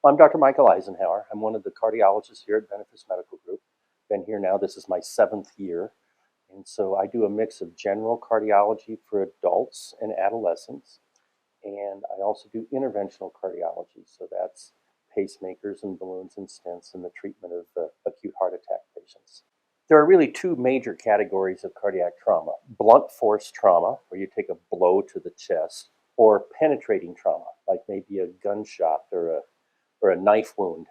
I'm Dr. Michael Eisenhauer. I'm one of the cardiologists here at Benefis Medical Group. Been here now, this is my 7th year. And so I do a mix of general cardiology for adults and adolescents. And I also do interventional cardiology. So that's pacemakers and balloons and stents and the treatment of acute heart attack patients. There are really two major categories of cardiac trauma: blunt force trauma, where you take a blow to the chest, or penetrating trauma, like maybe a gunshot or a knife wound.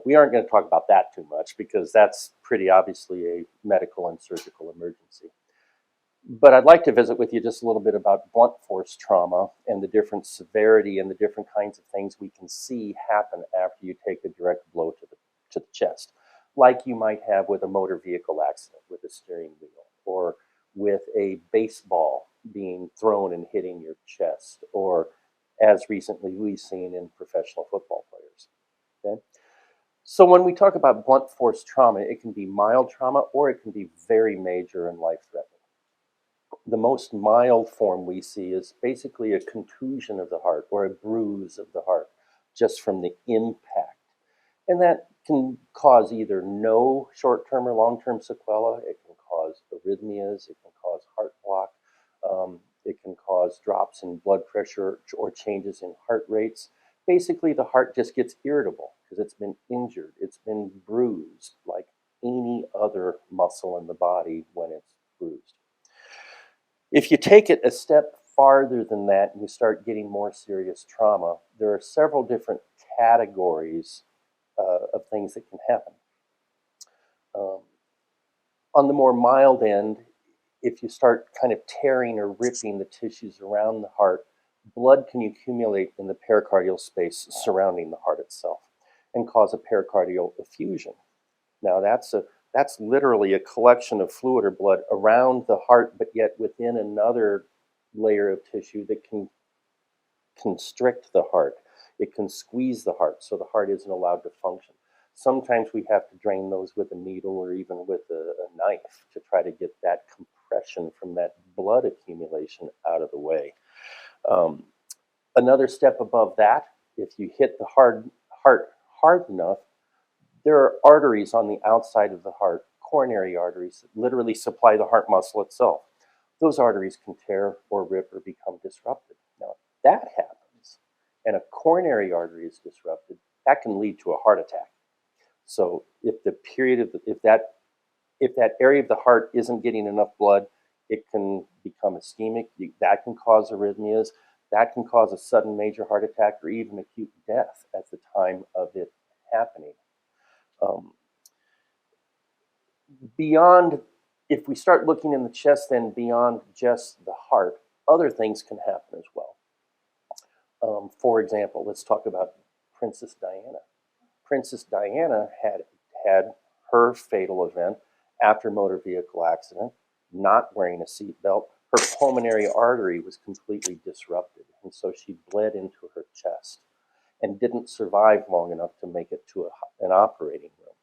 We aren't going to talk about that too much because that's pretty obviously a medical and surgical emergency. But I'd like to visit with you just a little bit about blunt force trauma and the different severity and the different kinds of things we can see happen after you take a direct blow to the chest, like you might have with a motor vehicle accident with a steering wheel, or with a baseball being thrown and hitting your chest, or as recently we've seen in professional football players. Okay? So when we talk about blunt force trauma, it can be mild trauma or it can be very major and life-threatening. The most mild form we see is basically a contusion of the heart or a bruise of the heart just from the impact. And that can cause either no short-term or long-term sequela. It can cause arrhythmias. It can cause heart block. It can cause drops in blood pressure or changes in heart rates. Basically, the heart just gets irritable because it's been injured. It's been bruised like any other muscle in the body when it's bruised. If you take it a step farther than that and you start getting more serious trauma, there are several different categories of things that can happen. On the more mild end, if you start kind of tearing or ripping the tissues around the heart, blood can accumulate in the pericardial space surrounding the heart itself and cause a pericardial effusion. Now that's literally a collection of fluid or blood around the heart, but yet within another layer of tissue that can constrict the heart. It can squeeze the heart, so the heart isn't allowed to function. Sometimes we have to drain those with a needle or even with a knife to try to get that compression from that blood accumulation out of the way. Another step above that, if you hit the heart hard enough, there are arteries on the outside of the heart, coronary arteries, that literally supply the heart muscle itself. Those arteries can tear or rip or become disrupted. Now, if that happens and a coronary artery is disrupted, that can lead to a heart attack. So if that area of the heart isn't getting enough blood, it can become ischemic. That can cause arrhythmias. That can cause a sudden major heart attack or even acute death at the time of it happening. Beyond, if we start looking in the chest, then beyond just the heart, other things can happen as well. For example, let's talk about Princess Diana. Princess Diana had her fatal event after a motor vehicle accident, not wearing a seatbelt. Her pulmonary artery was completely disrupted, and so she bled into her chest and didn't survive long enough to make it to an operating room.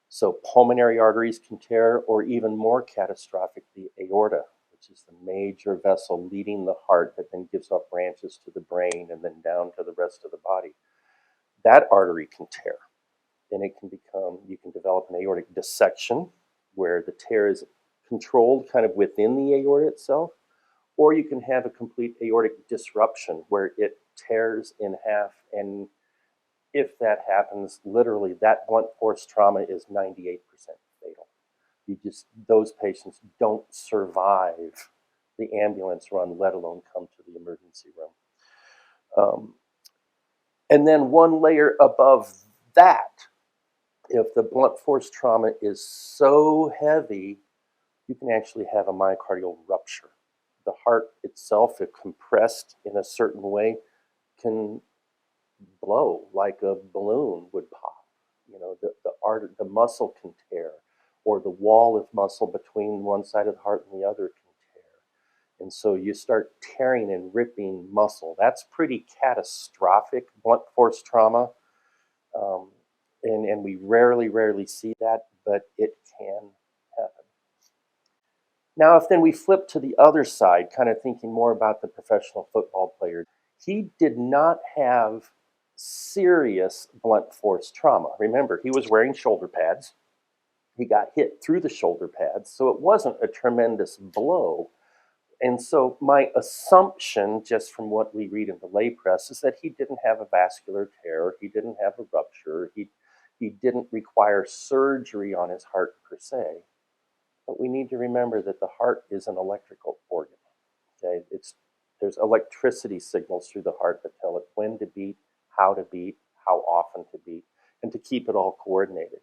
So pulmonary arteries can tear, or even more catastrophic, the aorta, which is the major vessel leading the heart that then gives off branches to the brain and then down to the rest of the body. That artery can tear, and you can develop an aortic dissection where the tear is controlled kind of within the aorta itself, or you can have a complete aortic disruption where it tears in half, and if that happens, literally that blunt force trauma is 98% fatal. Those patients don't survive the ambulance run, let alone come to the emergency room. And then one layer above that, if the blunt force trauma is so heavy, you can actually have a myocardial rupture. The heart itself, if compressed in a certain way, can blow like a balloon would pop. The muscle can tear, or the wall of muscle between one side of the heart and the other can tear. And so you start tearing and ripping muscle. That's pretty catastrophic blunt force trauma. And we rarely see that, but it can happen. Now, if then we flip to the other side, kind of thinking more about the professional football player, he did not have serious blunt force trauma. Remember, he was wearing shoulder pads. He got hit through the shoulder pads, so it wasn't a tremendous blow. And so my assumption, just from what we read in the lay press, is that he didn't have a vascular tear, he didn't have a rupture, he didn't require surgery on his heart per se. But we need to remember that the heart is an electrical organ. Okay, there's electricity signals through the heart that tell it when to beat, how often to beat, and to keep it all coordinated.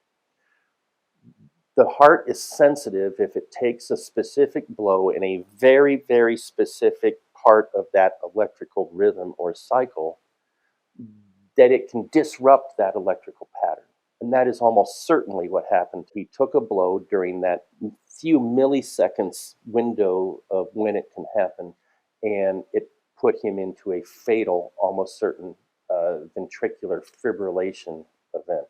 The heart is sensitive if it takes a specific blow in a very, very specific part of that electrical rhythm or cycle, that it can disrupt that electrical pattern. And that is almost certainly what happened. He took a blow during that few milliseconds window of when it can happen, and it put him into a fatal, almost certain ventricular fibrillation event.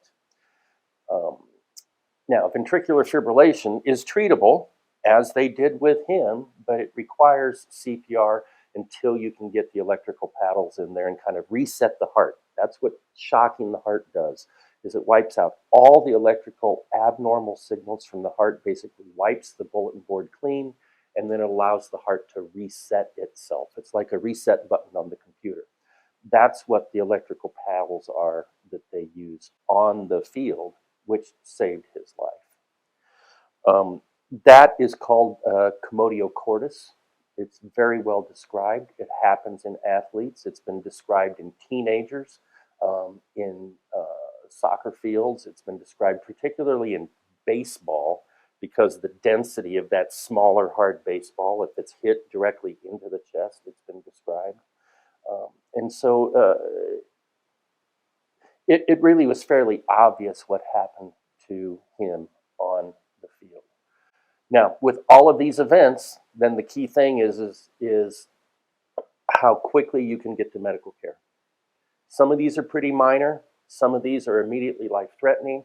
Now, ventricular fibrillation is treatable, as they did with him, but it requires CPR until you can get the electrical paddles in there and kind of reset the heart. That's what shocking the heart does, is it wipes out all the electrical abnormal signals from the heart, basically wipes the bulletin board clean, and then it allows the heart to reset itself. It's like a reset button on the computer. That's what the electrical paddles are that they used on the field, which saved his life. That is called commotio cordis. It's very well described. It happens in athletes. It's been described in teenagers, in soccer fields. It's been described particularly in baseball, because the density of that smaller, hard baseball, if it's hit directly into the chest, it's been described. And so it really was fairly obvious what happened to him on the field. Now, with all of these events, then the key thing is how quickly you can get to medical care. Some of these are pretty minor. Some of these are immediately life-threatening.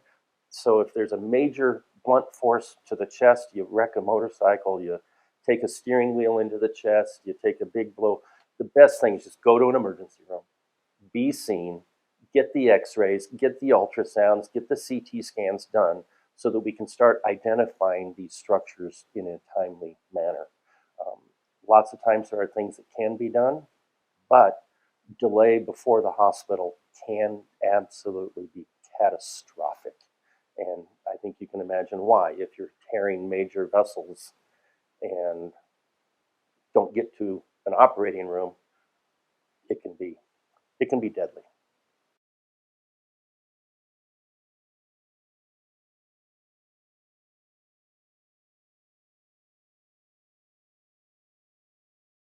So if there's a major blunt force to the chest, you wreck a motorcycle, you take a steering wheel into the chest, you take a big blow, the best thing is just go to an emergency room, be seen, get the x-rays, get the ultrasounds, get the CT scans done, so that we can start identifying these structures in a timely manner. Lots of times there are things that can be done, but delay before the hospital can absolutely be catastrophic. And I think you can imagine why. If you're tearing major vessels and don't get to an operating room, it can be deadly.